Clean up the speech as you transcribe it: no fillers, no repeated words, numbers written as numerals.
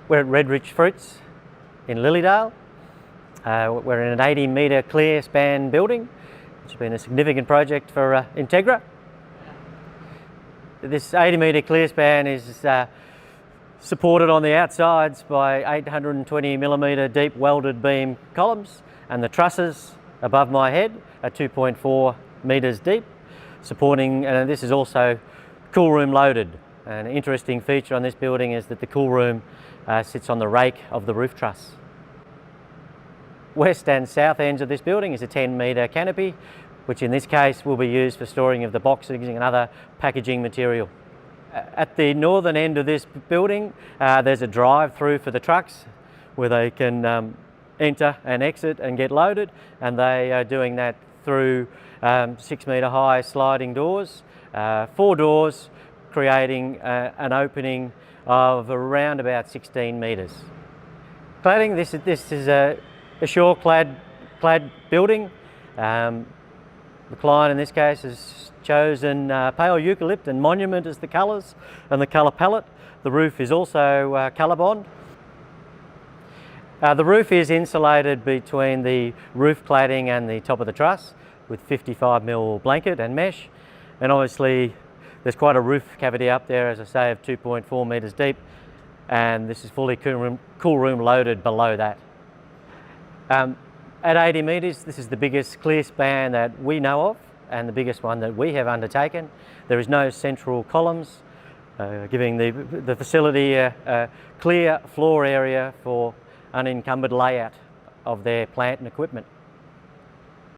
We're at RedRich Fruits in Lilydale. We're in an 80-metre Clearspan building, which has been a significant project for Integra. This 80-metre Clearspan is supported on the outsides by 820mm deep welded beam columns, and the trusses above my head are 2.4 metres deep, supporting, and this is also cool room loaded. An interesting feature on this building is that the cool room sits on the rake of the roof truss. West and south ends of this building is a 10-metre canopy, which in this case will be used for storing of the boxing and other packaging material. At the northern end of this building, there's a drive-through for the trucks where they can enter and exit and get loaded, and they are doing that through 6-metre high sliding doors, 4 doors, creating an opening of around about 16 metres. Cladding, this is a shore clad building. The client in this case has chosen pale eucalypt and monument as the colours and the colour palette. The roof is also colour bond. The roof is insulated between the roof cladding and the top of the truss with 55mm blanket and mesh, and obviously there's quite a roof cavity up there, as I say, of 2.4 metres deep, and this is fully cool room loaded below that. At 80 metres, this is the biggest Clearspan that we know of and the biggest one that we have undertaken. There is no central columns, giving the facility a clear floor area for unencumbered layout of their plant and equipment.